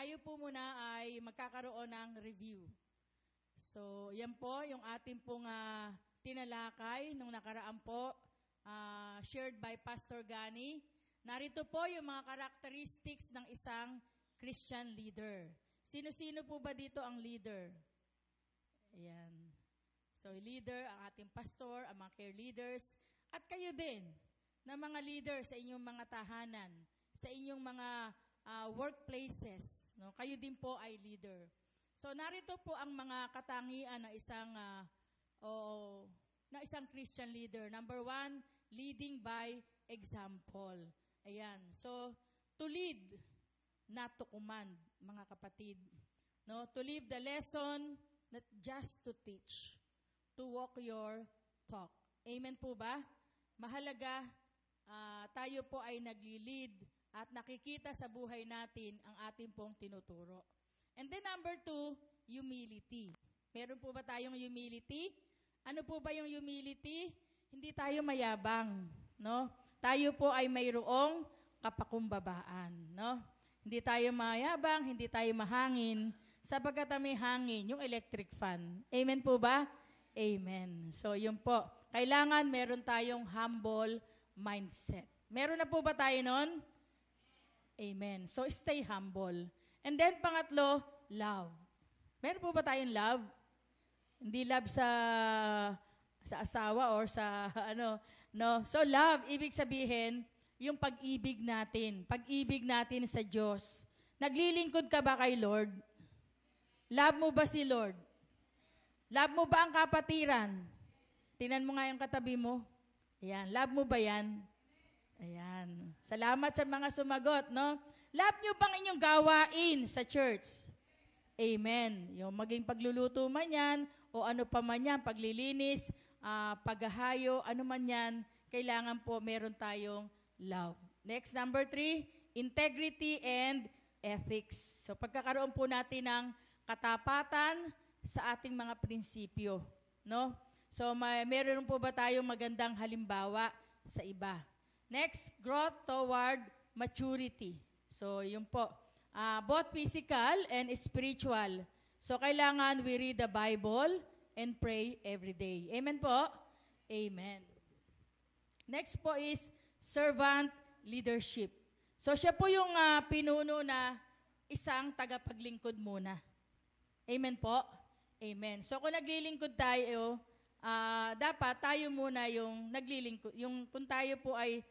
tayo po muna ay magkakaroon ng review. So, yan po yung ating pong tinalakay nung nakaraan po, shared by Pastor Gani. Narito po yung mga characteristics ng isang Christian leader. Sino-sino po ba dito ang leader? Ayan. So, leader, ang ating pastor, ang mga care leaders, at kayo din, na mga leader sa inyong mga tahanan, sa inyong mga workplaces. No? Kayo din po ay leader. So, narito po ang mga katangian na isang Christian leader. Number 1, leading by example. Ayan. So, to lead, not to command, mga kapatid. No? To live the lesson, not just to teach. To walk your talk. Amen po ba? Mahalaga, tayo po ay nagli-lead at nakikita sa buhay natin ang ating pong tinuturo. And then number 2, humility. Meron po ba tayong humility? Ano po ba yung humility? Hindi tayo mayabang, no? Tayo po ay mayroong kapakumbabaan, no? Hindi tayo mayabang, hindi tayo mahangin, sapagkat may hangin, yung electric fan. Amen po ba? Amen. So, yun po. Kailangan meron tayong humble mindset. Meron na po ba tayo nun? Amen. So, stay humble. And then, pangatlo, love. Meron po ba tayong love? Hindi love sa asawa or sa no. So, love, ibig sabihin, yung pag-ibig natin. Pag-ibig natin sa Diyos. Naglilingkod ka ba kay Lord? Love mo ba si Lord? Love mo ba ang kapatiran? Tingnan mo nga yung katabi mo. Ayan, love mo ba yan? Ayan. Salamat sa mga sumagot, no? Love nyo bang inyong gawain sa church? Amen. Yung maging pagluluto man yan, o ano pa man yan, paglilinis, paghahayo, ano man yan, kailangan po meron tayong love. Next, number 3, integrity and ethics. So, pagkakaroon po natin ng katapatan sa ating mga prinsipyo, no? So, meron po ba tayong magandang halimbawa sa iba? Next, growth toward maturity. So, yun po. Both physical and spiritual. So, kailangan we read the Bible and pray every day. Amen po? Amen. Next po is servant leadership. So, siya po yung pinuno na isang tagapaglingkod muna. Amen po? Amen. So, kung naglilingkod tayo, dapat tayo muna yung naglilingkod. Kung tayo po ay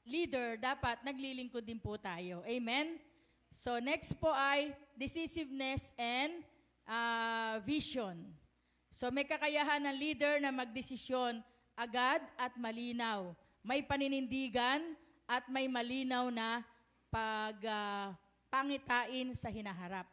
leader, dapat naglilingkod din po tayo. Amen? So, next po ay decisiveness and vision. So, may kakayahan ng leader na magdesisyon agad at malinaw. May paninindigan at may malinaw na pangitain sa hinaharap.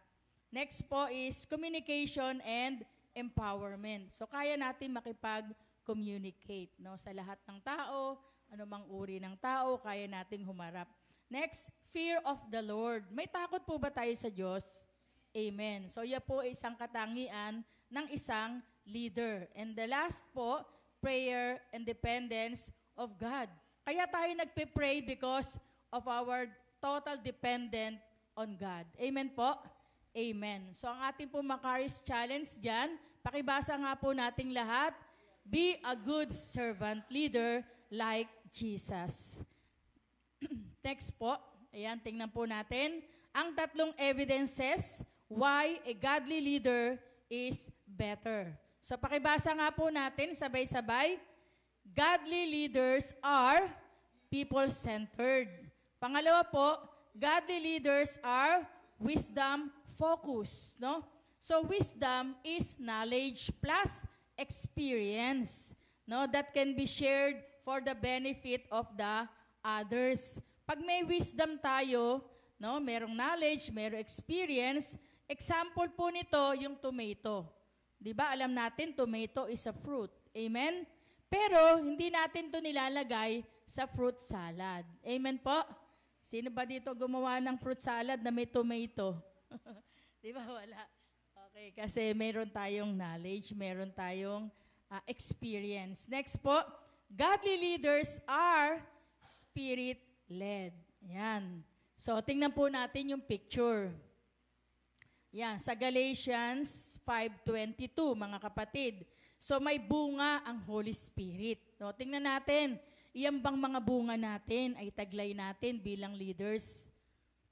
Next po is communication and empowerment. So, kaya natin makipag-communicate, no? Sa lahat ng tao, anumang uri ng tao, kaya nating humarap. Next, fear of the Lord. May takot po ba tayo sa Diyos? Amen. So, yan po ay isang katangian ng isang leader. And the last po, prayer and dependence of God. Kaya tayo nagpe-pray because of our total dependent on God. Amen po? Amen. So, ang ating po Macarius Challenge dyan, pakibasa nga po nating lahat, be a good servant leader like Jesus. Next po, ayan, tingnan po natin, ang tatlong evidences why a godly leader is better. So, pakibasa nga po natin, sabay-sabay, godly leaders are people-centered. Pangalawa po, godly leaders are wisdom-focused, no? So, wisdom is knowledge plus experience, no? That can be shared for the benefit of the others. Pag may wisdom tayo, no? Merong knowledge, merong experience. Example po nito, yung tomato. Di ba? Alam natin, tomato is a fruit. Amen? Pero, hindi natin to nilalagay sa fruit salad. Amen po? Sino ba dito gumawa ng fruit salad na may tomato? Di ba? Wala. Okay, kasi meron tayong knowledge, meron tayong experience. Next po, godly leaders are spirit-led. Yan. So, tingnan po natin yung picture. Yan, sa Galatians 5:22, mga kapatid. So, may bunga ang Holy Spirit. So, tingnan natin, iyan bang mga bunga natin ay taglay natin bilang leaders?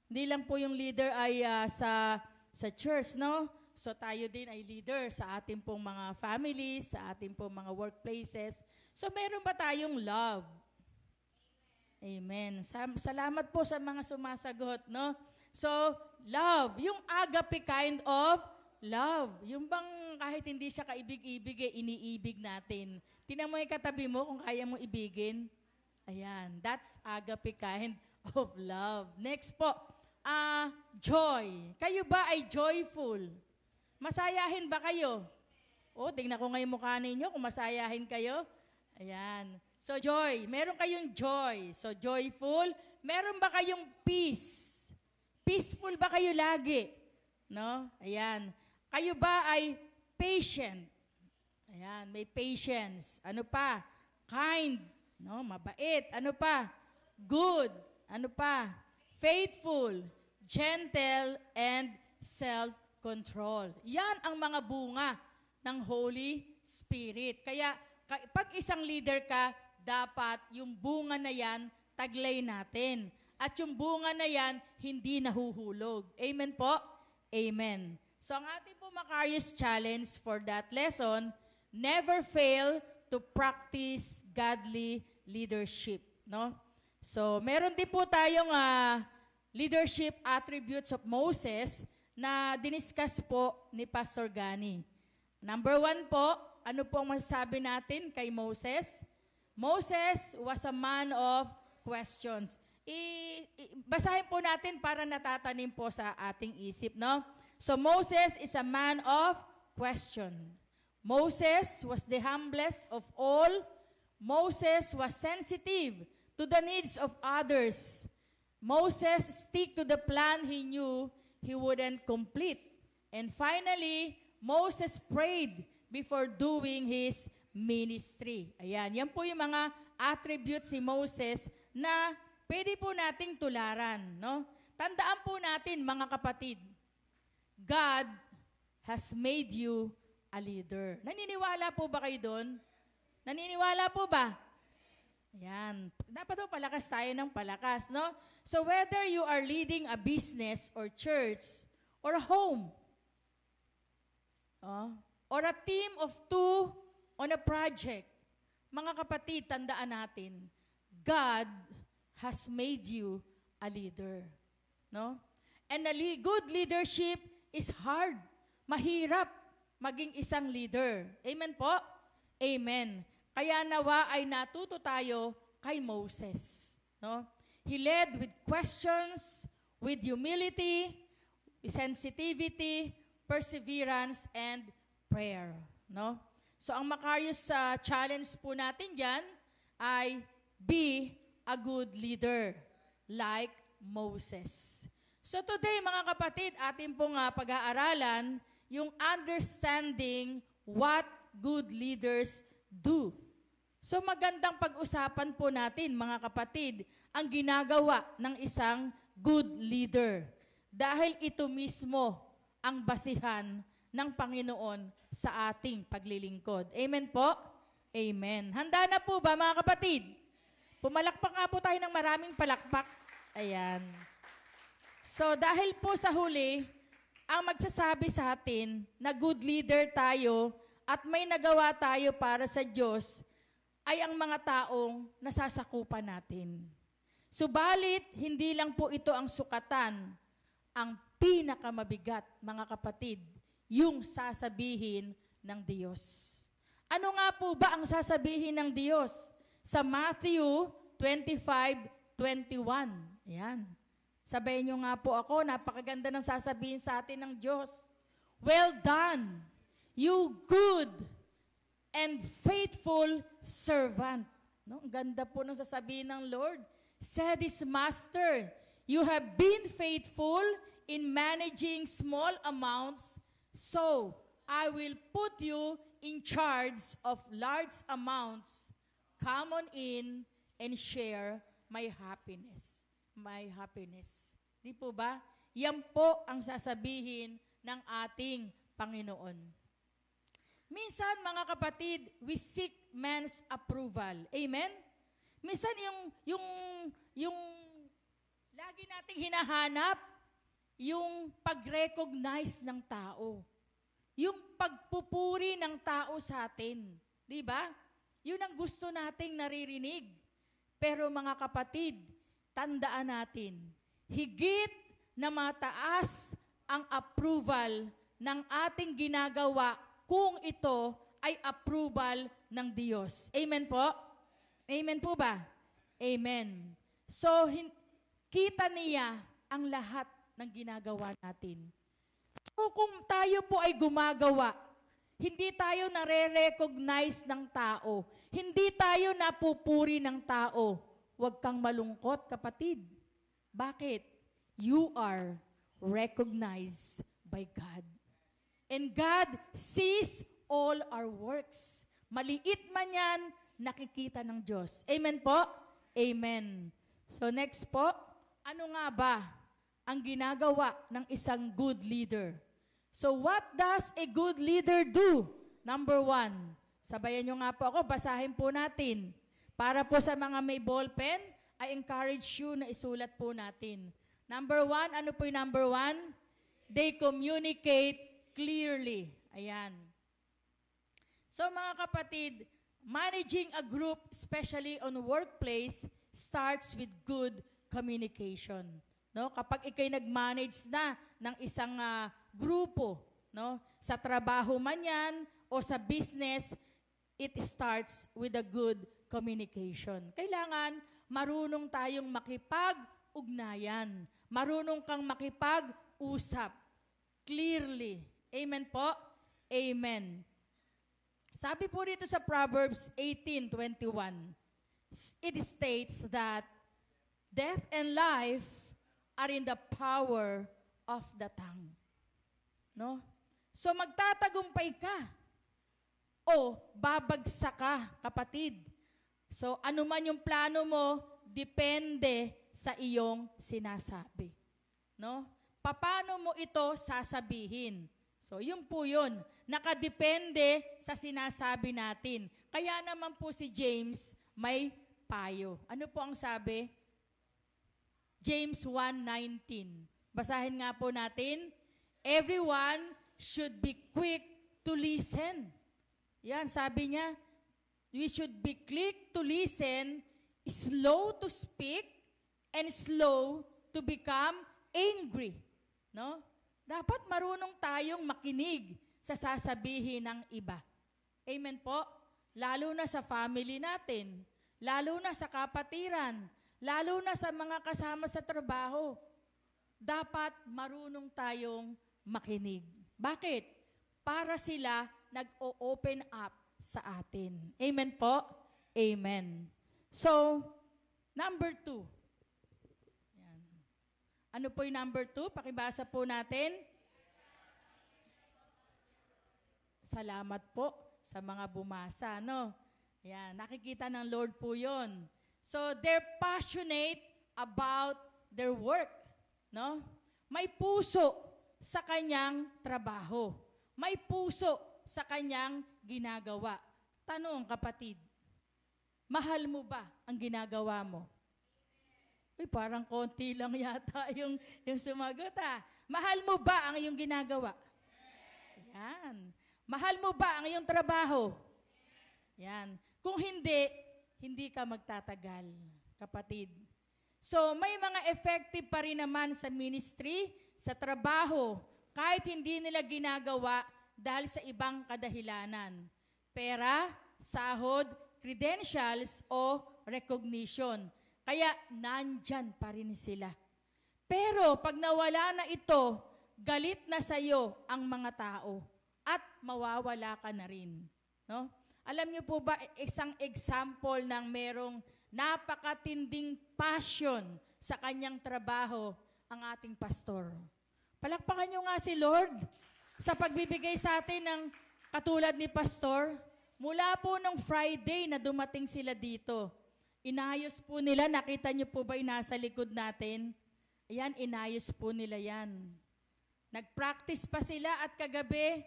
Hindi lang po yung leader ay sa church, no? So, tayo din ay leader sa ating pong mga families, sa ating pong mga workplaces. So, meron ba tayong love? Amen. Salamat po sa mga sumasagot, no? So, love, yung agape kind of love. Yung bang kahit hindi siya kaibig-ibig, iniibig natin. Tingnan mo yung katabi mo kung kaya mo ibigin. Ayan, that's agape kind of love. Next po, joy. Kayo ba ay joyful? Masayahin ba kayo? Tingnan ko ngayon mukha ninyo kung masayahin kayo. Ayan. So, joy. Meron kayong joy. So, joyful. Meron ba kayong peace? Peaceful ba kayo lagi? No? Ayan. Kayo ba ay patient? Ayan, may patience. Ano pa? Kind. No? Mabait. Ano pa? Good. Ano pa? Faithful. Gentle. And self-control. Yan ang mga bunga ng Holy Spirit. Kaya, pag isang leader ka, dapat yung bunga na yan, taglay natin. At yung bunga na yan, hindi nahuhulog. Amen po? Amen. So ang ating po Macarius Challenge for that lesson, never fail to practice godly leadership. No? So meron din po tayong leadership attributes of Moses na diniscuss po ni Pastor Gani. Number 1 po, ano po ang masasabi natin kay Moses? Moses was a man of questions. Basahin po natin para natatanim po sa ating isip, no? So Moses is a man of question. Moses was the humblest of all. Moses was sensitive to the needs of others. Moses stick to the plan he knew he wouldn't complete. And finally, Moses prayed before doing his ministry. Ayan, yan po yung mga attributes si Moses na pwede po nating tularan, no? Tandaan po natin, mga kapatid, God has made you a leader. Naniniwala po ba kayo doon? Naniniwala po ba? Ayan. Dapat po palakas tayo ng palakas, no? So whether you are leading a business or church or a home, or a team of 2 on a project, mga kapatid, tandaan natin, God has made you a leader. No? And good leadership is hard. Mahirap maging isang leader. Amen po? Amen. Kaya nawa ay natuto tayo kay Moses. No? He led with questions, with humility, sensitivity, perseverance, and prayer. No? So ang Macarius challenge po natin dyan ay be a good leader like Moses. So today, mga kapatid, atin pong pag-aaralan yung understanding what good leaders do. So magandang pag-usapan po natin, mga kapatid, ang ginagawa ng isang good leader. Dahil ito mismo ang basihan ng Panginoon sa ating paglilingkod. Amen po? Amen. Handa na po ba, mga kapatid? Pumalakpak nga po tayo ng maraming palakpak. Ayan. So, dahil po sa huli, ang magsasabi sa atin na good leader tayo at may nagawa tayo para sa Diyos ay ang mga taong nasasakupan natin. Subalit, hindi lang po ito ang sukatan. Ang pinakamabigat, mga kapatid, yung sasabihin ng Diyos. Ano nga po ba ang sasabihin ng Diyos? Sa Matthew 25:21. Ayan. Sabayin nyo nga po ako, napakaganda ng sasabihin sa atin ng Diyos. Well done, you good and faithful servant. No? Ang ganda po ng sasabihin ng Lord. Said his master, you have been faithful in managing small amounts, so I will put you in charge of large amounts. Come on in and share my happiness. My happiness. Di po ba? Yan po ang sasabihin ng ating Panginoon. Minsan, mga kapatid, we seek man's approval. Amen? Minsan, yung lagi nating hinahanap, yung pag-recognize ng tao. Yung pagpupuri ng tao sa atin. Di ba? Yun ang gusto nating naririnig. Pero mga kapatid, tandaan natin, higit na mataas ang approval ng ating ginagawa kung ito ay approval ng Diyos. Amen po? Amen po ba? Amen. So, kita niya ang lahat ng ginagawa natin. So, kung tayo po ay gumagawa, hindi tayo nare-recognize ng tao, hindi tayo napupuri ng tao, huwag kang malungkot, kapatid. Bakit? You are recognized by God. And God sees all our works. Maliit man yan, nakikita ng Diyos. Amen po? Amen. So next po, ano nga ba ang ginagawa ng isang good leader? So what does a good leader do? Number 1, sabayan nyo nga po ako, basahin po natin. Para po sa mga may ballpen, I encourage you na isulat po natin. Number 1, ano po yung number 1? They communicate clearly. Ayan. So mga kapatid, managing a group, especially on workplace, starts with good communication. No? Kapag ikay nag-manage na ng isang grupo, no? Sa trabaho man yan o sa business, it starts with a good communication. Kailangan marunong tayong makipag-ugnayan. Marunong kang makipag-usap. Clearly. Amen po? Amen. Sabi po dito sa Proverbs 18:21, it states that death and life are in the power of the tongue. No? So magtatagumpay ka o babagsak ka, kapatid. So ano man yung plano mo, depende sa iyong sinasabi. No? Paano mo ito sasabihin? So yun po yun. Nakadepende sa sinasabi natin. Kaya naman po si James may payo. Ano po ang sabi? James 1:19. Basahin nga po natin. Everyone should be quick to listen. Yan, sabi niya, we should be quick to listen, slow to speak, and slow to become angry. No? Dapat marunong tayong makinig sa sasabihin ng iba. Amen po? Lalo na sa family natin, lalo na sa kapatiran, lalo na sa mga kasama sa trabaho. Dapat marunong tayong makinig. Bakit? Para sila nag-o-open up sa atin. Amen po? Amen. So, number 2. Yan. Ano po yung number 2? Pakibasa po natin. Salamat po sa mga bumasa, no? Yan, nakikita ng Lord po yon. So, they're passionate about their work, no? May puso sa kanyang trabaho. May puso sa kanyang ginagawa. Tanong, kapatid, mahal mo ba ang ginagawa mo? Uy, parang konti lang yata yung sumagot, ha? Mahal mo ba ang iyong ginagawa? Yan. Mahal mo ba ang iyong trabaho? Yan. Kung hindi, hindi ka magtatagal, kapatid. So, may mga effective pa rin naman sa ministry, sa trabaho, kahit hindi nila ginagawa dahil sa ibang kadahilanan. Pera, sahod, credentials, o recognition. Kaya, nandyan pa rin sila. Pero, pag nawala na ito, galit na sa'yo ang mga tao at mawawala ka na rin. No? Alam niyo po ba, isang example ng merong napakatinding passion sa kanyang trabaho, ang ating pastor. Palakpakan niyo nga si Lord sa pagbibigay sa atin ng katulad ni pastor. Mula po nung Friday na dumating sila dito, inayos po nila, nakita niyo po ba yung nasa likod natin? Ayan, inayos po nila yan. Nag-practice pa sila at kagabi,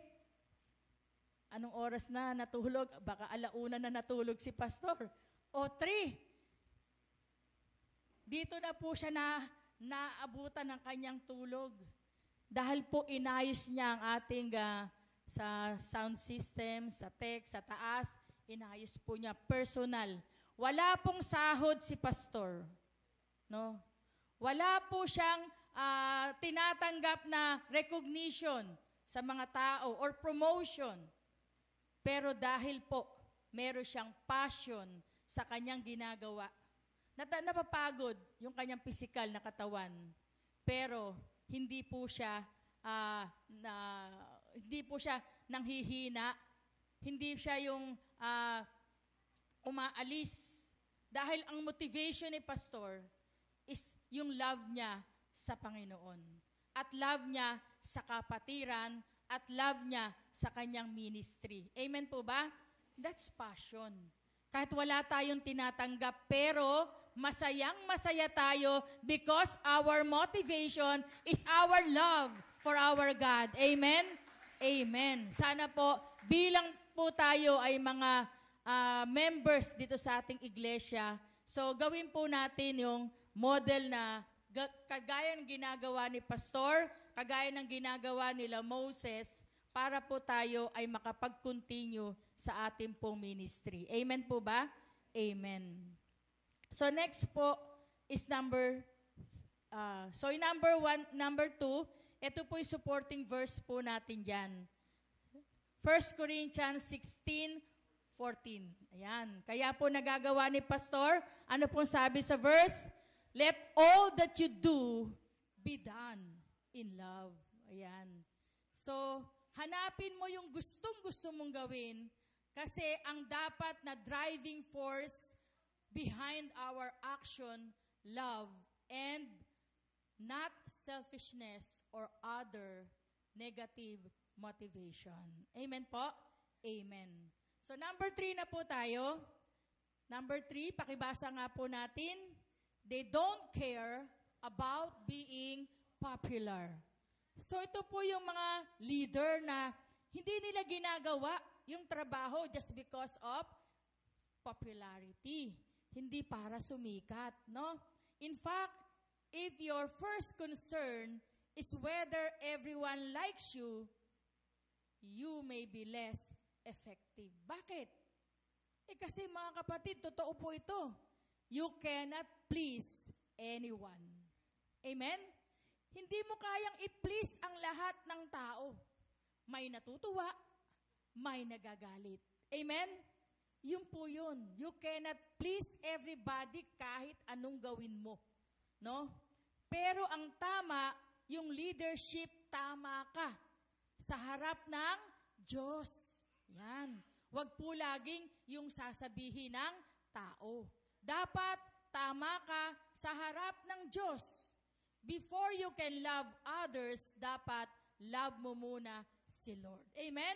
anong oras na natulog? Baka 1:00 na natulog si pastor. O 3. Dito na po siya naabutan ng kanyang tulog. Dahil po inayos niya ang ating sa sound system, sa tech, sa taas, inayos po niya personal. Wala pong sahod si pastor. No? Wala po siyang tinatanggap na recognition sa mga tao or promotion. Pero dahil po meron siyang passion sa kanyang ginagawa, napapagod yung kanyang physical na katawan. Pero hindi po siya nanghihina, hindi siya yung umaalis. Dahil ang motivation ni pastor is yung love niya sa Panginoon. At love niya sa kapatiran, at love niya sa kanyang ministry. Amen po ba? That's passion. Kahit wala tayong tinatanggap, pero masayang-masaya tayo because our motivation is our love for our God. Amen? Amen. Sana po, bilang po tayo ay mga members dito sa ating iglesia, so gawin po natin yung model na kagaya ng ginagawa ni Pastor, kagaya ng ginagawa nila Moses, para po tayo ay makapag-continue sa ating pong ministry. Amen po ba? Amen. So next po is number 2, ito po yung supporting verse po natin dyan. 1 Corinthians 16:14. Ayan. Kaya po nagagawa ni Pastor, ano pong sabi sa verse? Let all that you do be done in love. Ayan. So, hanapin mo yung gustong-gusto mong gawin kasi ang dapat na driving force behind our action, love, and not selfishness or other negative motivation. Amen po? Amen. So, number 3 na po tayo. Number 3, pakibasa nga po natin. They don't care about being popular. So ito po yung mga leader na hindi nila ginagawa yung trabaho just because of popularity. Hindi para sumikat, no? In fact, if your first concern is whether everyone likes you, you may be less effective. Bakit? Kasi mga kapatid, totoo po ito. You cannot please anyone. Amen? Hindi mo kayang i-please ang lahat ng tao. May natutuwa, may nagagalit. Amen? Yun po yun. You cannot please everybody kahit anong gawin mo. No? Pero ang tama, yung leadership, tama ka. Sa harap ng Diyos. Yan. Huwag po laging yung sasabihin ng tao. Dapat tama ka sa harap ng Diyos. Before you can love others, dapat love mo muna si Lord. Amen?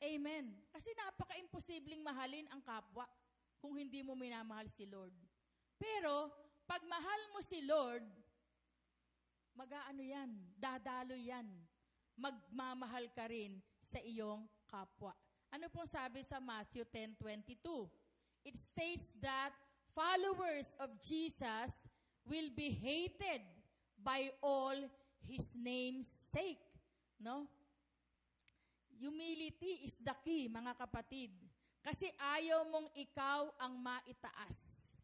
Amen. Kasi napaka-imposibleng mahalin ang kapwa kung hindi mo minamahal si Lord. Pero, pag mahal mo si Lord, mag-aano yan, dadalo yan. Magmamahal ka rin sa iyong kapwa. Ano pong sabi sa Matthew 10:22? It states that followers of Jesus will be hated by all His name's sake. No? Humility is the key, mga kapatid. Kasi ayaw mong ikaw ang maitaas,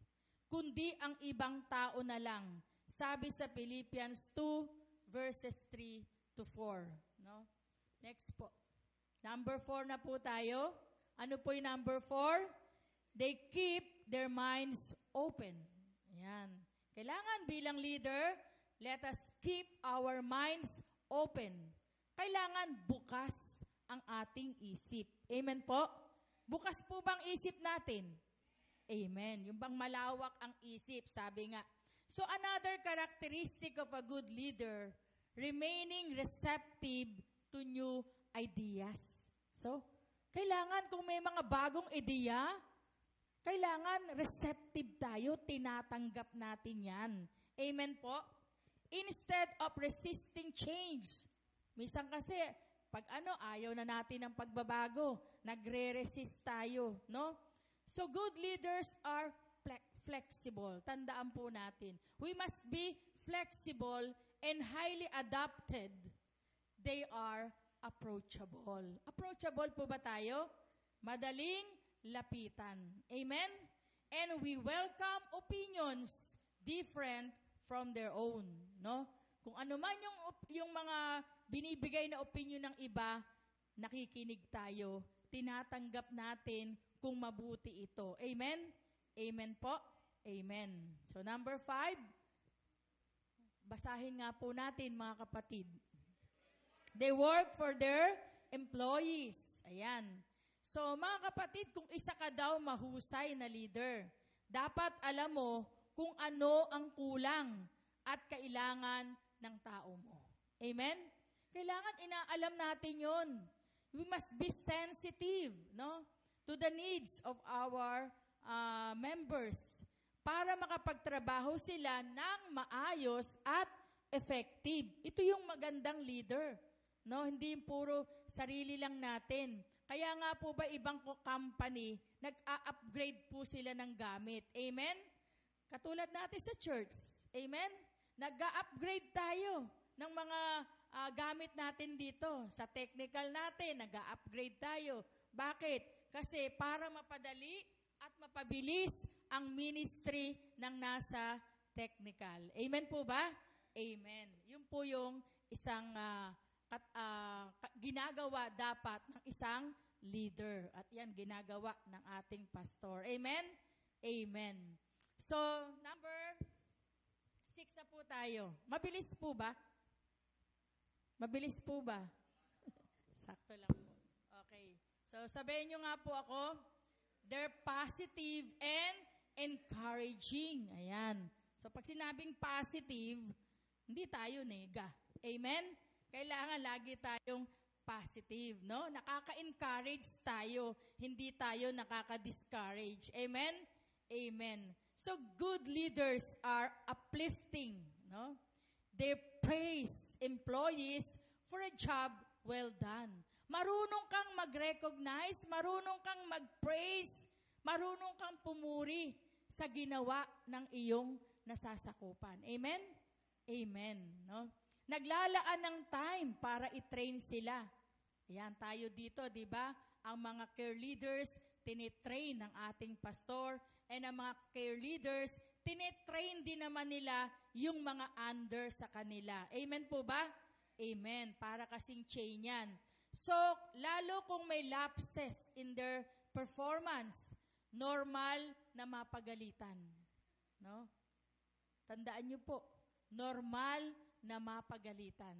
kundi ang ibang tao na lang. Sabi sa Philippians 2:3-4. No? Next po. Number 4 na po tayo. Ano po yung number 4? They keep their minds open. Ayan. Kailangan bilang leader, let us keep our minds open. Kailangan bukas ang ating isip. Amen po? Bukas po bang isip natin? Amen. Yung bang malawak ang isip, sabi nga. So another characteristic of a good leader, remaining receptive to new ideas. So, kailangan kung may mga bagong ideya, kailangan receptive tayo, tinatanggap natin yan. Amen po? instead of resisting change. Minsan kasi, pag ayaw na natin ng pagbabago, nagre-resist tayo, no? So good leaders are flexible. Tandaan po natin. We must be flexible and highly adapted. They are approachable. Approachable po ba tayo? Madaling lapitan. Amen? And we welcome opinions different from their own, no? Kung ano man yung mga binibigay na opinion ng iba, nakikinig tayo, tinatanggap natin kung mabuti ito. Amen? Amen po? Amen. So number 5, basahin nga po natin mga kapatid. They work for their employees. Ayan. So mga kapatid, kung isa ka daw mahusay na leader, dapat alam mo kung ano ang kulang at kailangan ng tao mo. Amen? Kailangan inaalam natin yon. We must be sensitive, no, to the needs of our members para makapagtrabaho sila ng maayos at effective. Ito yung magandang leader, no? Hindi puro sarili lang natin. Kaya nga po ba ibang company, nag-a-upgrade po sila ng gamit. Amen? Katulad natin sa church. Amen? Nag-a-upgrade tayo ng mga gamit natin dito. Sa technical natin, nag-a-upgrade tayo. Bakit? Kasi para mapadali at mapabilis ang ministry ng nasa technical. Amen po ba? Amen. Yun po yung isang ginagawa dapat ng isang leader. At yan, ginagawa ng ating pastor. Amen? Amen. So, number 6 na po tayo. Mabilis po ba? Mabilis po ba? Sakto lang po. Okay. So, sabihin nyo nga po ako, they're positive and encouraging. Ayan. So, pag sinabing positive, hindi tayo nega. Amen? Kailangan lagi tayong positive, no? Nakaka-encourage tayo, hindi tayo nakaka-discourage. Amen? Amen. So, good leaders are uplifting, no? They praise employees for a job well done. Marunong kang mag-recognize, marunong kang mag-praise, marunong kang pumuri sa ginawa ng iyong nasasakupan. Amen? Amen. No? Naglalaan ng time para i-train sila. Ayan, tayo dito, di ba? Ang mga care leaders, tinitrain ng ating pastor, and ang mga care leaders, tinitrain din naman nila yung mga under sa kanila. Amen po ba? Amen. Para kasing chain yan. So, lalo kung may lapses in their performance, normal na mapagalitan. No? Tandaan niyo po, normal na mapagalitan.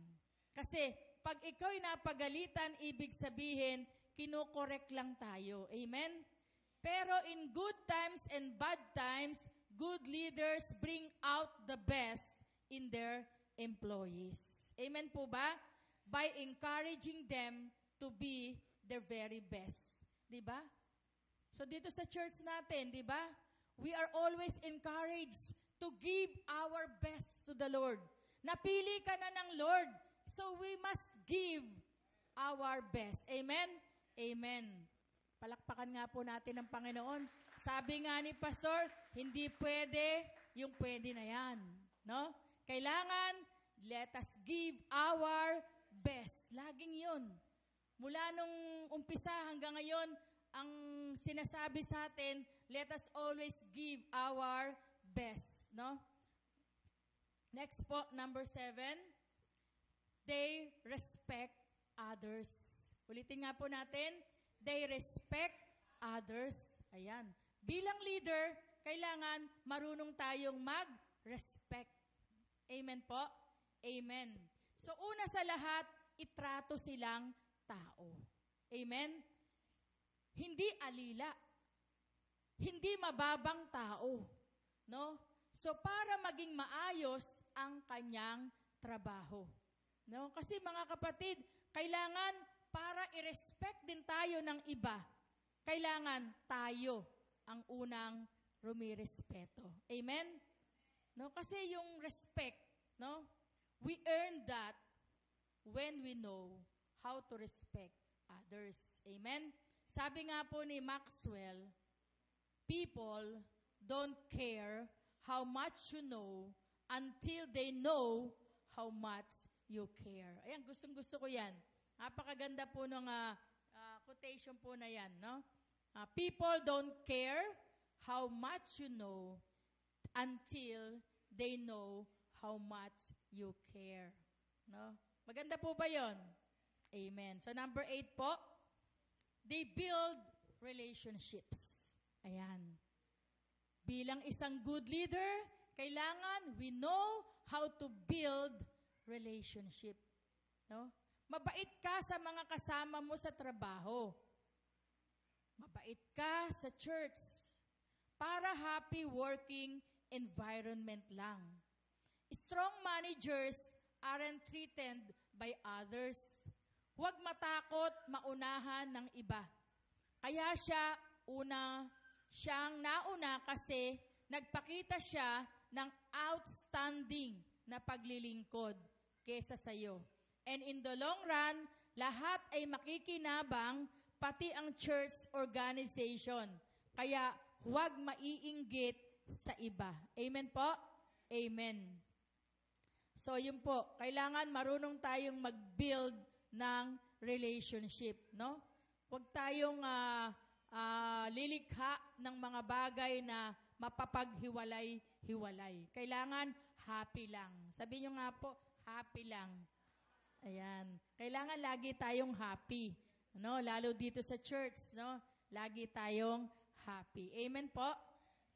Kasi, pag ikaw'y napagalitan, ibig sabihin, kinokorek lang tayo. Amen? Pero in good times and bad times, good leaders bring out the best in their employees. Amen po ba? By encouraging them to be their very best. Diba? So dito sa church natin, diba? We are always encouraged to give our best to the Lord. Napili ka na ng Lord, so we must give our best. Amen? Amen. Palakpakan nga po natin ang Panginoon. Sabi nga ni Pastor, hindi pwede yung pwede na yan. No? Kailangan, let us give our best. Laging yun. Mula nung umpisa hanggang ngayon, ang sinasabi sa atin, let us always give our best. No? Next po, number 7. They respect others. Ulitin nga po natin. They respect others. Ayan. Bilang leader, kailangan marunong tayong mag-respect. Amen po? Amen. So, una sa lahat, itrato silang tao. Amen? Hindi alila. Hindi mababang tao. No? So, para maging maayos ang kanyang trabaho. No? Kasi mga kapatid, kailangan para i-respect din tayo ng iba, kailangan tayo ang unang rumirespeto. Amen? No? Kasi yung respect, no? We earn that when we know how to respect others. Amen? Sabi nga po ni Maxwell, people don't care how much you know until they know how much you care. Ayan, gustong-gusto ko yan. Napakaganda po ng quotation po na yan, no? People don't care how much you know until they know how much you care. No? Maganda po ba yon? Amen. So number 8 po, they build relationships. Ayan. Bilang isang good leader, kailangan we know how to build relationship. No? Mabait ka sa mga kasama mo sa trabaho. Mabait ka sa church. Para happy working environment lang. Strong managers aren't threatened by others. Huwag matakot maunahan ng iba. Kaya siyang nauna kasi nagpakita siya ng outstanding na paglilingkod kesa sa iyo. And in the long run, lahat ay makikinabang, pati ang church organization. Kaya huwag maiinggit sa iba. Amen po? Amen. So yun po, kailangan marunong tayong mag-build ng relationship, no? Huwag tayong lilikha ng mga bagay na mapapaghiwalay-hiwalay. Kailangan happy lang. Sabi nyo nga po, happy lang. Ayan. Kailangan lagi tayong happy. No? Lalo dito sa church, no? Lagi tayong happy. Amen po?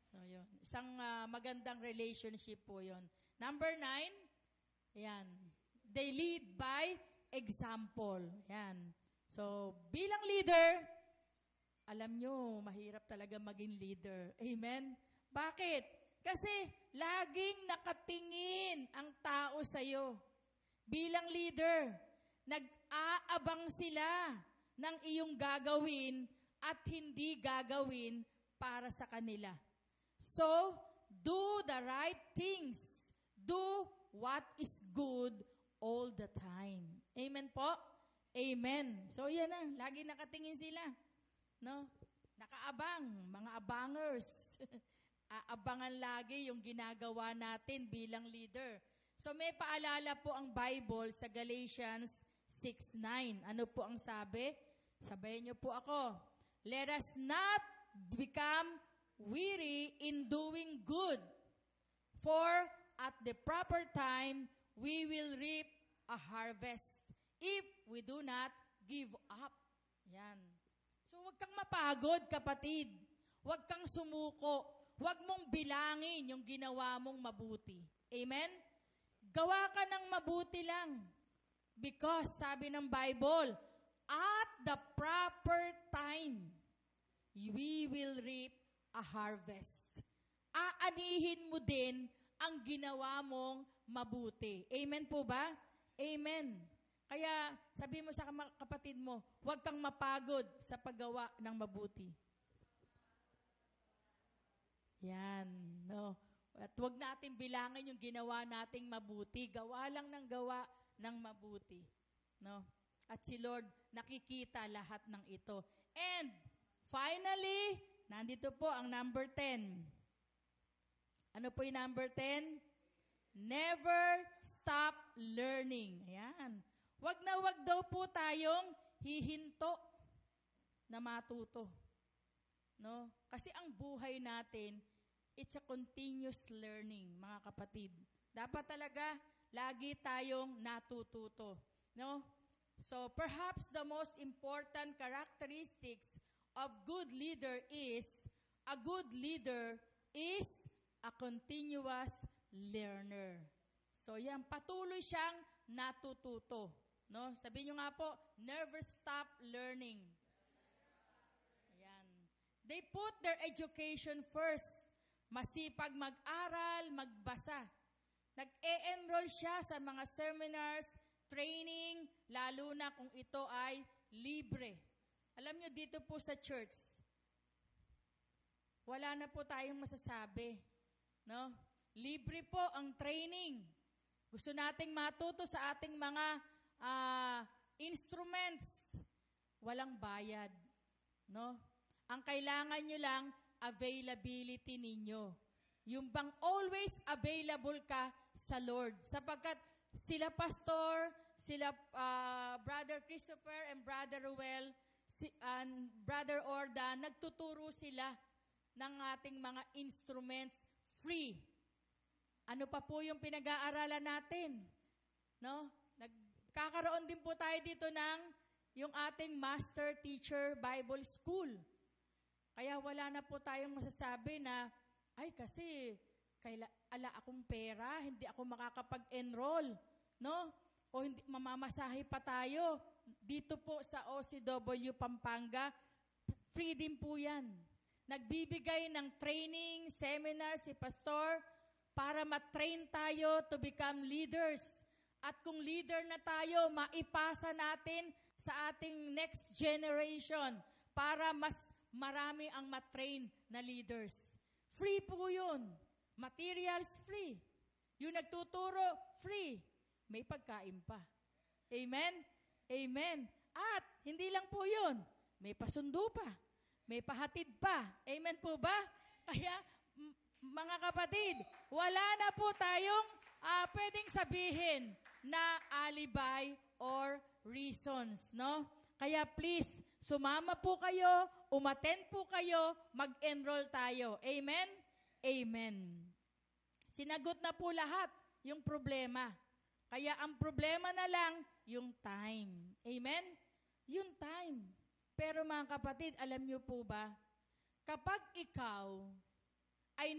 So, yun. Isang magandang relationship po yun. Number 9, ayan. They lead by example. Ayan. So, bilang leader, alam nyo, mahirap talaga maging leader. Amen? Bakit? Kasi laging nakatingin ang tao sa'yo. Bilang leader, nag-aabang sila ng iyong gagawin at hindi gagawin para sa kanila. So, do the right things. Do what is good all the time. Amen po? Amen. So, yan na. Lagi nakatingin sila. No? Nakaabang. Mga abangers. Aabangan lagi yung ginagawa natin bilang leader. So, may paalala po ang Bible sa Galatians 6:9. Ano po ang sabi? Sabayan niyo po ako. Let us not become weary in doing good, for at the proper time, we will reap a harvest if we do not give up. Yan. So, huwag kang mapagod, kapatid. Huwag kang sumuko. Huwag mong bilangin yung ginawa mong mabuti. Amen? Gawa ka ng mabuti lang. Because, sabi ng Bible, at the proper time, we will reap a harvest. Aanihin mo din ang ginawa mong mabuti. Amen po ba? Amen. Kaya, sabi mo sa kapatid mo, huwag kang mapagod sa paggawa ng mabuti. Yan, no? At huwag natin bilangin yung ginawa nating mabuti. Gawa lang ng gawa ng mabuti. No? At si Lord nakikita lahat ng ito. And finally, nandito po ang number 10. Ano po yung number 10? Never stop learning. Ayan. Wag na wag daw po tayong hihinto na matuto. No? Kasi ang buhay natin, it's a continuous learning, mga kapatid. Dapat talaga, lagi tayong natututo. No? So, perhaps the most important characteristics of good leader is, a good leader is a continuous learner. So, yan, patuloy siyang natututo. No? Sabi nyo nga po, never stop learning. Ayan. They put their education first. Masipag mag-aral, magbasa. Nag-e-enroll siya sa mga seminars, training, lalo na kung ito ay libre. Alam nyo, dito po sa church, wala na po tayong masasabi. No? Libre po ang training. Gusto nating matuto sa ating mga instruments. Walang bayad. No? Ang kailangan nyo lang, availability ninyo. Yung bang always available ka sa Lord. Sapagkat sila Pastor, sila Brother Christopher and Brother Ruel, and Brother Orda, nagtuturo sila ng ating mga instruments free. Ano pa po yung pinag-aaralan natin? No? Nagkakaroon din po tayo dito ng yung ating Master Teacher Bible School. Kaya wala na po tayong masasabi na, ay kasi ala akong pera, hindi ako makakapag-enroll, no? O hindi, mamamasahe pa tayo. Dito po sa OCW Pampanga, free din po yan. Nagbibigay ng training, seminar si Pastor para matrain tayo to become leaders. At kung leader na tayo, maipasa natin sa ating next generation para mas marami ang matrain na leaders. Free po yun. Materials free. Yung nagtuturo, free. May pagkain pa. Amen? Amen. At hindi lang po yun. May pasundo pa. May pahatid pa. Amen po ba? Kaya, mga kapatid, wala na po tayong pwedeng sabihin na alibi or reasons, no? Kaya please, sumama po kayo, umattend po kayo, mag-enroll tayo. Amen? Amen. Sinagot na po lahat yung problema. Kaya ang problema na lang, yung time. Amen? Yung time. Pero mga kapatid, alam niyo po ba, kapag ikaw ay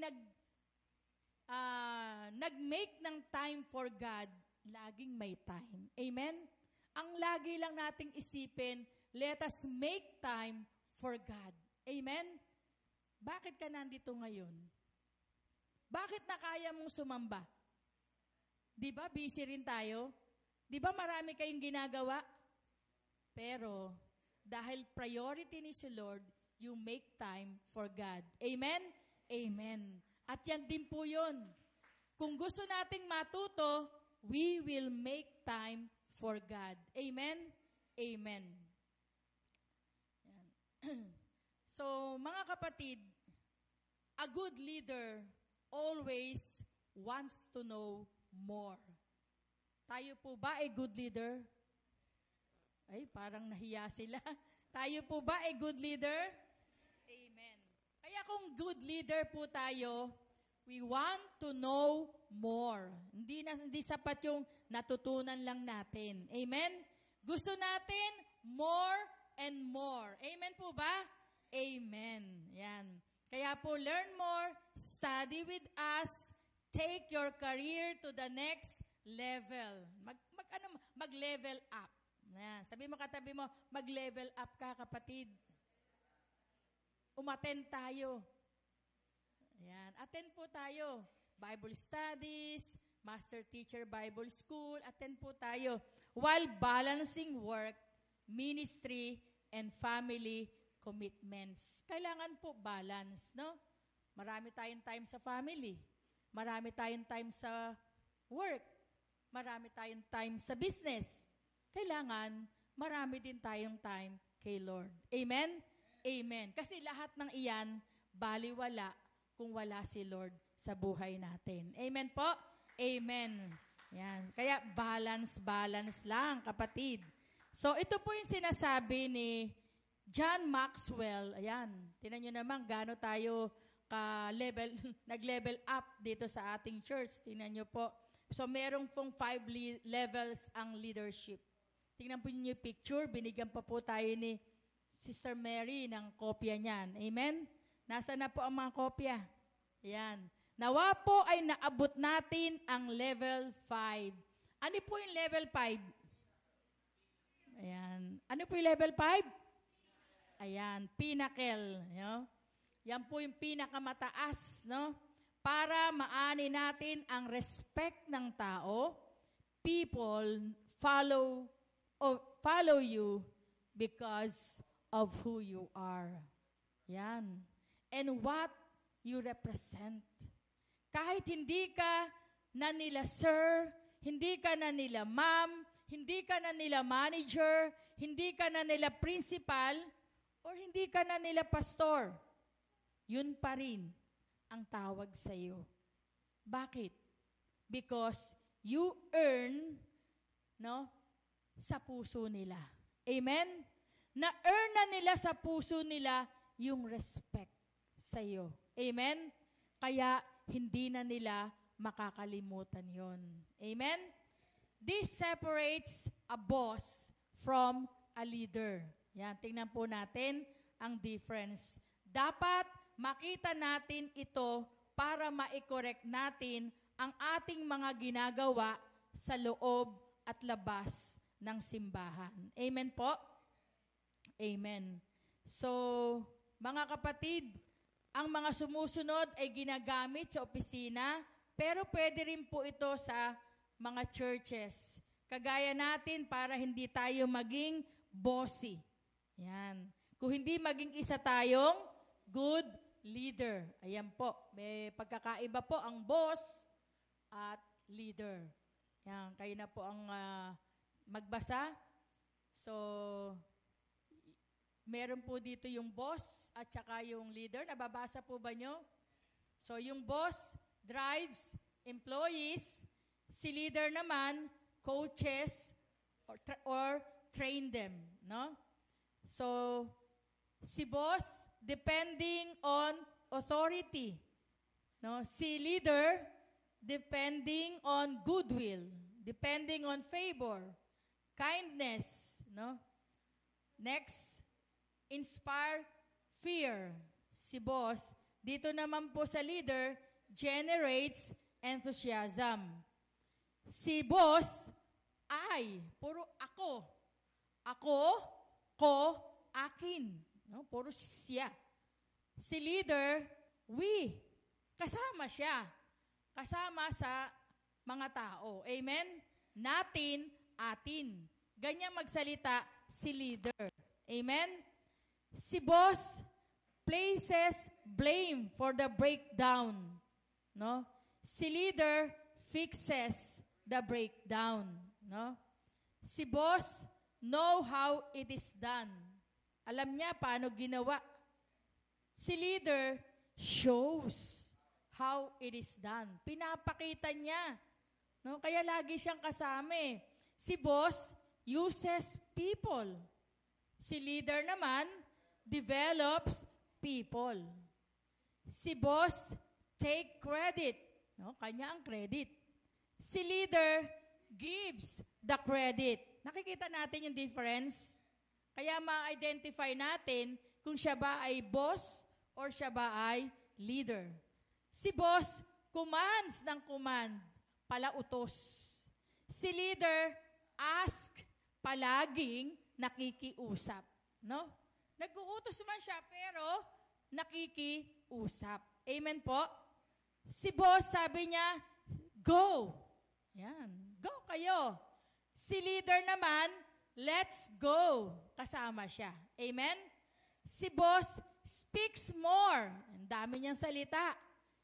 nag-make ng time for God, laging may time. Amen? Ang lagi lang nating isipin, let us make time for God. Amen? Bakit ka nandito ngayon? Bakit na kaya mong sumamba? Di ba busy rin tayo? Di ba marami kayong ginagawa? Pero, dahil priority ni si Lord, you make time for God. Amen? Amen. At yan din po yun. Kung gusto nating matuto, we will make time for God. Amen? Amen. Yan. So, mga kapatid, a good leader always wants to know more. Tayo po ba ay good leader? Ay, parang nahiya sila. Tayo po ba ay good leader? Amen. Kaya kung good leader po tayo, we want to know more. Hindi sapat yung natutunan lang natin. Amen? Gusto natin more and more. Amen po ba? Amen. Yan. Kaya po, learn more, study with us, take your career to the next level. Mag-level up. Yan. Sabi mo katabi mo, mag-level up ka, kapatid. Umattend tayo. Ayan. Attend po tayo. Bible studies, Master Teacher Bible School, attend po tayo. While balancing work, ministry, and family commitments. Kailangan po balance, no? Marami tayong time sa family. Marami tayong time sa work. Marami tayong time sa business. Kailangan, marami din tayong time kay Lord. Amen? Amen. Kasi lahat ng iyan, baliwala kung wala si Lord sa buhay natin. Amen po? Amen. Yan. Kaya balance lang, kapatid. So, ito po yung sinasabi ni John Maxwell. Ayan. Tingnan nyo naman, gaano tayo nag-level up dito sa ating church. Tingnan nyo po. So, merong pong 5 levels ang leadership. Tingnan po nyo yung picture. Binigyan pa po tayo ni Sister Mary ng kopya niyan. Amen? Nasa na po ang mga kopya? Ayan. Nawa po ay naabot natin ang level 5. Ano po yung level 5? Ayan. Ano po yung level 5? Ayan. Pinnacle. You know? Yan po yung pinakamataas. No? Para maani natin ang respect ng tao, people follow you because of who you are. Yan. And what you represent. Kahit hindi ka na nila sir, Hindi ka na nila ma'am, hindi ka na nila manager, hindi ka na nila principal, or hindi ka na nila pastor. Yun pa rin ang tawag sa iyo. Bakit? Because you earn, no, sa puso nila. Amen? Na-earn na nila sa puso nila yung respect sa iyo. Amen? Kaya hindi na nila makakalimutan yon. Amen? This separates a boss from a leader. Yan, tingnan po natin ang difference. Dapat makita natin ito para ma-correct natin ang ating mga ginagawa sa loob at labas ng simbahan. Amen po? Amen. So, mga kapatid, ang mga sumusunod ay ginagamit sa opisina, pero pwede rin po ito sa mga churches. Kagaya natin para hindi tayo maging bossy. Yan. Kung hindi maging isa tayong good leader. Ayan po. May pagkakaiba po ang boss at leader. Yan. Kayo na po ang magbasa. So, meron po dito yung boss at saka yung leader. Nababasa po ba nyo? So, yung boss drives employees. Si leader naman coaches or train them. No? So, si boss, depending on authority. No? Si leader, depending on goodwill. Depending on favor. Kindness. No? Next, inspire fear. Si boss, dito naman po sa leader, generates enthusiasm. Si boss, puro ako. Ako, ko, akin. No? Puro siya. Si leader, we. Kasama siya. Kasama sa mga tao. Amen? Natin, atin. Ganyan magsalita si leader. Amen? Si boss places blame for the breakdown. No? Si leader fixes the breakdown. No? Si boss know how it is done. Alam niya paano ginawa. Si leader shows how it is done. Pinapakita niya. No? Kaya lagi siyang kasama eh. Si boss uses people. Si leader naman develops people. Si boss take credit. No? Kanya ang credit. Si leader gives the credit. Nakikita natin yung difference? Kaya ma-identify natin kung siya ba ay boss or siya ba ay leader. Si boss, commands ng command, palautos. Si leader, ask, palaging nakikiusap. No? Nag-uutos man siya, pero nakikiusap. Amen po? Si boss, sabi niya, go. Yan. Go kayo. Si leader naman, let's go. Kasama siya. Amen? Si boss speaks more. Ang dami niyang salita.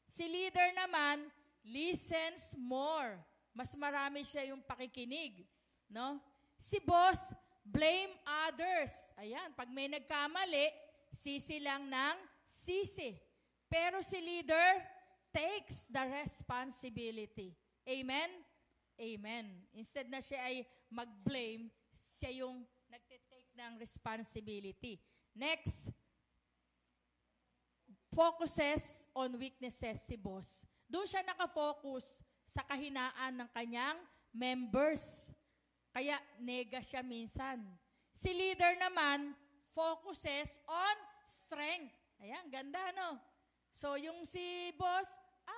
Si leader naman, listens more. Mas marami siya yung pakikinig. No? Si boss, blame others. Ayan, pag may nagkamali, sisi lang ng sisi. Pero si leader takes the responsibility. Amen? Amen. Instead na siya ay mag-blame, siya yung nagtitake ng responsibility. Next, focuses on weaknesses si boss. Doon siya nakafocus sa kahinaan ng kanyang members. Kaya nega siya minsan. Si leader naman, focuses on strength. Ayan, ganda no? So yung si boss,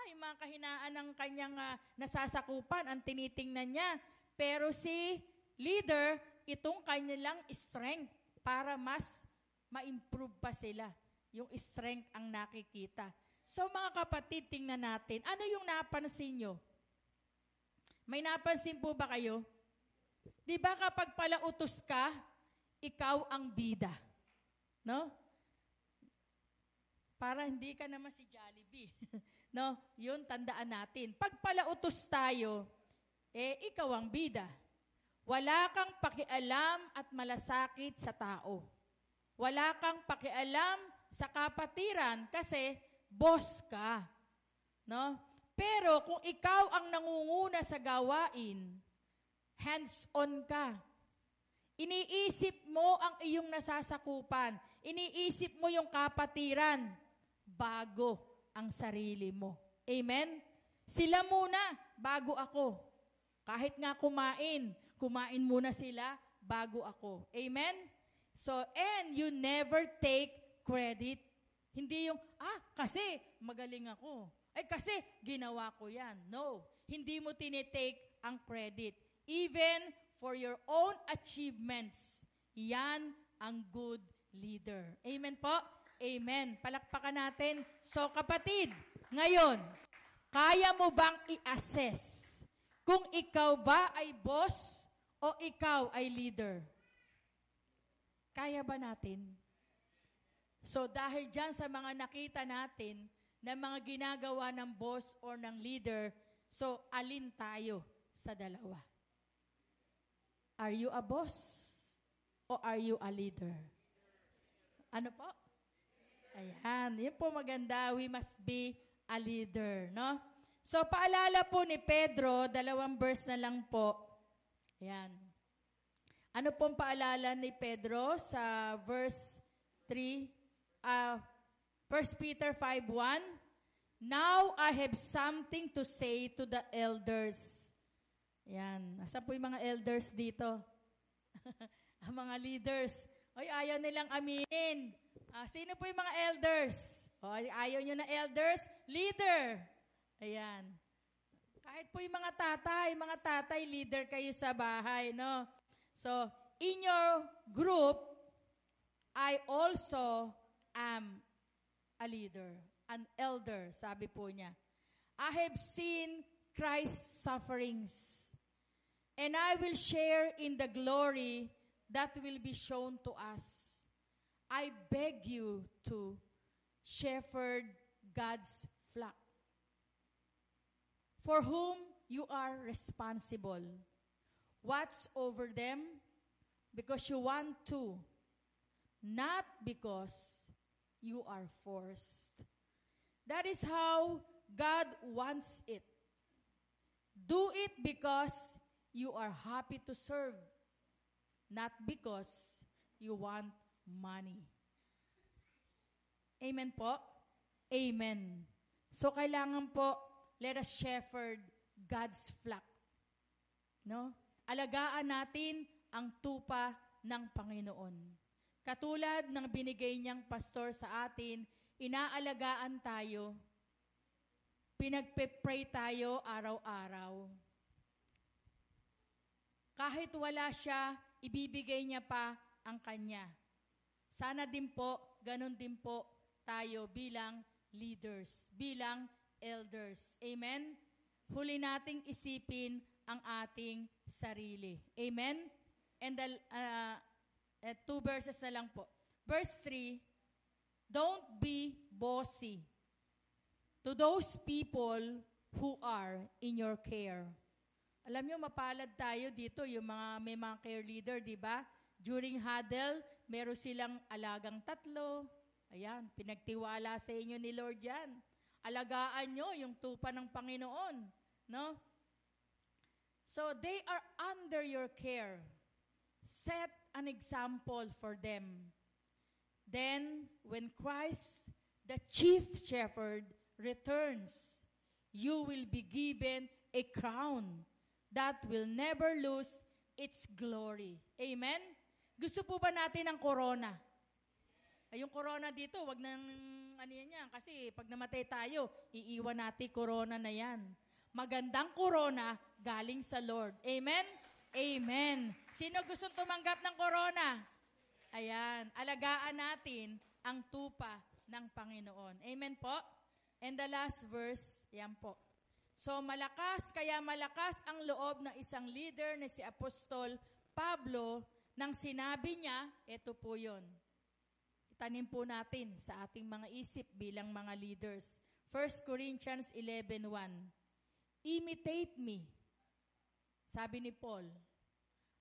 yung mga kahinaan ng kanyang nasasakupan, ang tinitingnan niya. Pero si leader, itong kanilang strength para mas ma-improve pa sila. Yung strength ang nakikita. So mga kapatid, tingnan natin. Ano yung napansin nyo? May napansin po ba kayo? Di ba kapag palautos ka, ikaw ang bida? No? Para hindi ka naman si Jollibee. No? Yun, tandaan natin. Pag palautos tayo, ikaw ang bida. Wala kang pakialam at malasakit sa tao. Wala kang pakialam sa kapatiran kasi boss ka. No? Pero kung ikaw ang nangunguna sa gawain, hands-on ka. Iniisip mo ang iyong nasasakupan. Iniisip mo yung kapatiran bago ang sarili mo. Amen? Sila muna bago ako. Kahit nga kumain muna sila bago ako. Amen? So, and you never take credit. Hindi yung, kasi magaling ako. Kasi ginawa ko yan. No. Hindi mo tinitake ang credit. Even for your own achievements. Yan ang good leader. Amen po? Amen. Palakpakan natin. So, kapatid, ngayon, kaya mo bang i-assess kung ikaw ba ay boss o ikaw ay leader? Kaya ba natin? So, dahil dyan sa mga nakita natin na mga ginagawa ng boss or ng leader, so, alin tayo sa dalawa? Are you a boss o are you a leader? Ano po? Ayan, yun po maganda. We must be a leader, no? So, paalala po ni Pedro, 2 verse na lang po. Ayan. Ano pong paalala ni Pedro sa verse 3? 1 Peter 5:1. Now I have something to say to the elders. Ayan. Asa po yung mga elders dito? Ang mga leaders. Oy, ayaw nilang aminin. Sino po yung mga elders? Ayaw nyo na elders? Leader. Ayan. Kahit po yung mga tatay, leader kayo sa bahay, no? So, in your group, I also am a leader, an elder, sabi po niya. I have seen Christ's sufferings, and I will share in the glory that will be shown to us. I beg you to shepherd God's flock, for whom you are responsible. Watch over them because you want to, not because you are forced. That is how God wants it. Do it because you are happy to serve, not because you want money. Amen po? Amen. So, kailangan po, let us shepherd God's flock. No? Alagaan natin ang tupa ng Panginoon. Katulad ng binigay niyang pastor sa atin, inaalagaan tayo, pinagpe-pray tayo araw-araw. Kahit wala siya, ibibigay niya pa ang kanya. Sana din po, ganun din po tayo bilang leaders, bilang elders. Amen? Huli nating isipin ang ating sarili. Amen? And 2 verses na lang po. Verse 3, don't be bossy to those people who are in your care. Alam nyo, mapalad tayo dito, yung may mga care leader, di ba? During huddle, meron silang alagang 3. Ayan, pinagtiwala sa inyo ni Lord yan. Alagaan nyo yung tupa ng Panginoon. No? So, they are under your care. Set an example for them. Then, when Christ, the chief shepherd, returns, you will be given a crown that will never lose its glory. Amen? Gusto po ba natin ang corona? Yung corona dito, wag nang yan, kasi pag namatay tayo, iiwan natin corona na yan. Magandang corona galing sa Lord. Amen? Amen. Sino gusto tumanggap ng corona? Ayan, alagaan natin ang tupa ng Panginoon. Amen po? And the last verse, yan po. So malakas ang loob ng isang leader na si Apostol Pablo nang sinabi niya, ito po yun. Itanim po natin sa ating mga isip bilang mga leaders. 1 Corinthians 11:1. Imitate me Sabi ni Paul,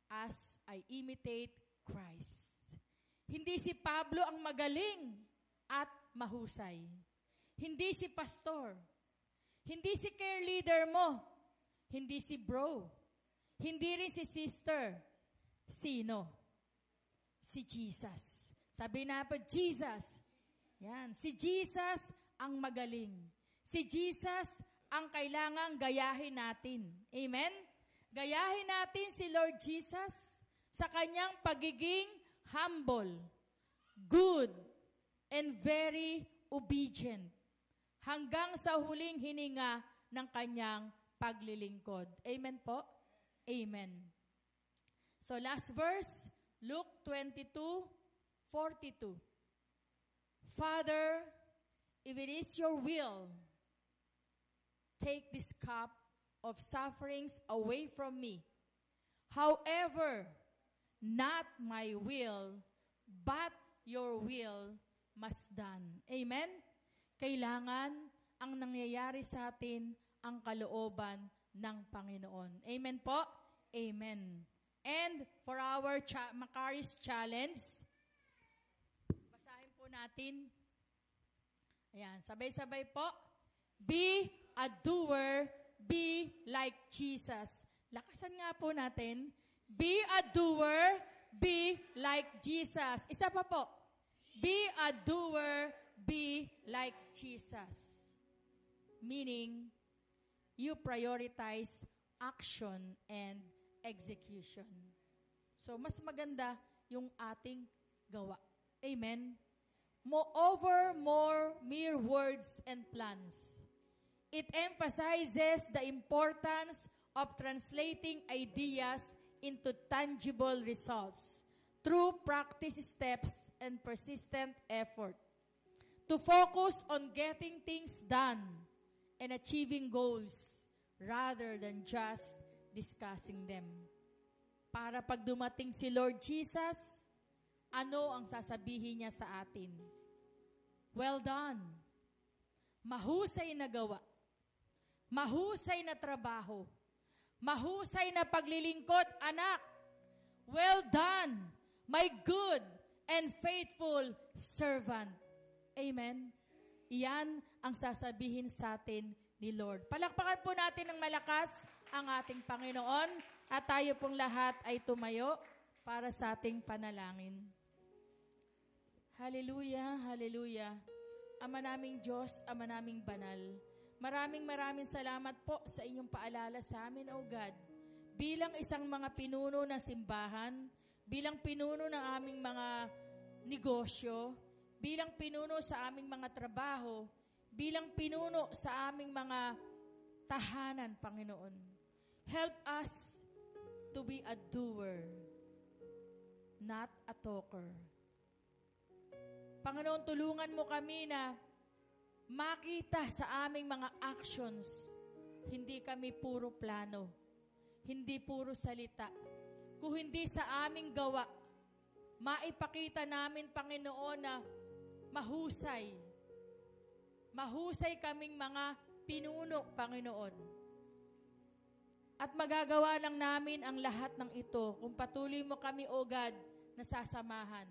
as I imitate Christ. Hindi si Pablo ang magaling at mahusay. Hindi si pastor. Hindi si care leader mo. Hindi si bro. Hindi rin si sister. Sino? Si Jesus. Sabi na po, Jesus. Yan. Si Jesus ang magaling. Si Jesus ang kailangang gayahin natin. Amen? Gayahin natin si Lord Jesus sa kanyang pagiging humble, good, and very obedient hanggang sa huling hininga ng kanyang paglilingkod. Amen po? Amen. So last verse, Luke 22:42. Father, if it is your will, take this cup of sufferings away from me. However, not my will, but your will must done. Amen? Kailangan ang nangyayari sa atin ang kalooban ng Panginoon. Amen po? Amen. And for our Macarius Challenge, basahin po natin. Ayan, sabay-sabay po. Be a doer, be like Jesus. Lakasan nga po natin. Be a doer, be like Jesus. Isa pa po. Be a doer, be like Jesus. Meaning, you prioritize action and execution. So, mas maganda yung ating gawa. Amen? Moreover, more mere words and plans. It emphasizes the importance of translating ideas into tangible results through practice steps and persistent effort. To focus on getting things done and achieving goals rather than just discussing them. Para pag dumating si Lord Jesus, ano ang sasabihin niya sa atin? Well done. Mahusay na gawa. Mahusay na trabaho. Mahusay na paglilingkod, anak. Well done, my good and faithful servant. Amen. Iyan ang sasabihin sa atin ni Lord. Palakpakan po natin ng malakas ang ating Panginoon at tayo pong lahat ay tumayo para sa ating panalangin. Hallelujah, hallelujah. Ama naming Diyos, Ama naming banal, maraming salamat po sa inyong paalala sa amin, O God. Bilang isang mga pinuno ng simbahan, bilang pinuno ng aming mga negosyo, bilang pinuno sa aming mga trabaho, bilang pinuno sa aming mga tahanan, Panginoon. Help us to be a doer, not a talker. Panginoon, tulungan mo kami na makita sa aming mga actions, hindi kami puro plano, hindi puro salita. Kung hindi sa aming gawa, maipakita namin, Panginoon, na mahusay. Mahusay kaming mga pinuno, Panginoon. At magagawa lang namin ang lahat ng ito kung patuloy mo kami, O God, na sasamahan.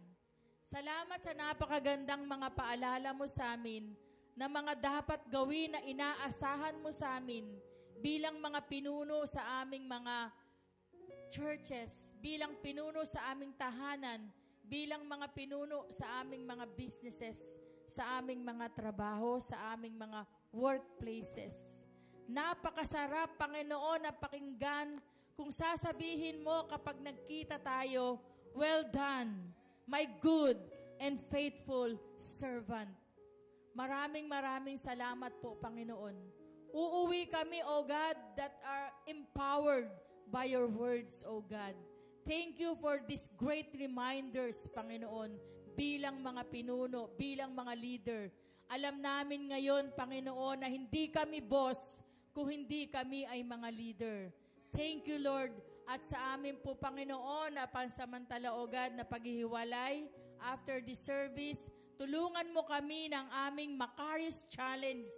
Salamat sa napakagandang mga paalala mo sa amin na mga dapat gawin na inaasahan mo sa amin bilang mga pinuno sa aming mga churches, bilang pinuno sa aming tahanan, bilang mga pinuno sa aming mga businesses, sa aming mga trabaho, sa aming mga workplaces. Napakasarap, Panginoon, na pakinggan kung sasabihin mo kapag nagkita tayo, well done, my good and faithful servant. Maraming salamat po, Panginoon. Uuwi kami, O God, that are empowered by your words, O God. Thank you for these great reminders, Panginoon, bilang mga pinuno, bilang mga leader. Alam namin ngayon, Panginoon, na hindi kami boss kung hindi kami ay mga leader. Thank you, Lord. At sa amin po, Panginoon, na pansamantala, O God, na paghihiwalay after the service, tulungan mo kami ng aming Macarius Challenge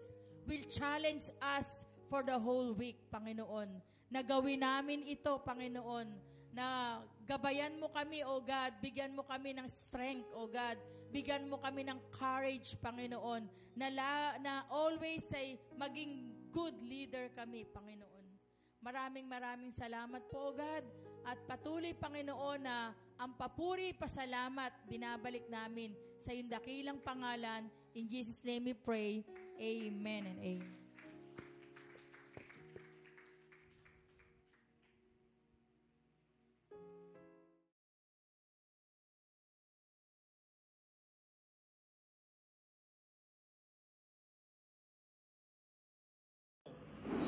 will challenge us for the whole week, Panginoon. na gawin namin ito, Panginoon, na gabayan mo kami, O God, bigyan mo kami ng strength, O God, bigyan mo kami ng courage, Panginoon, na always ay maging good leader kami, Panginoon. Maraming salamat po, O God, at patuloy, Panginoon, na ang papuri, pasalamat, binabalik namin sa iyong dakilang pangalan. In Jesus' name we pray. Amen and amen.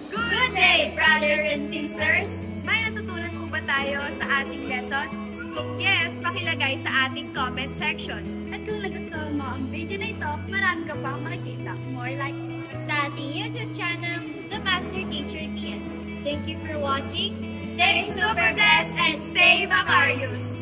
Good day, brothers and sisters! May natutunan po ba tayo sa ating lesson? Kung yes, pakilagay sa ating comment section. At kung nagustuhan mo ang video na ito, marami ka pang makikita. More like sa ating YouTube channel, The Master Teacher TS. Thank you for watching. Stay super blessed and stay Macarius!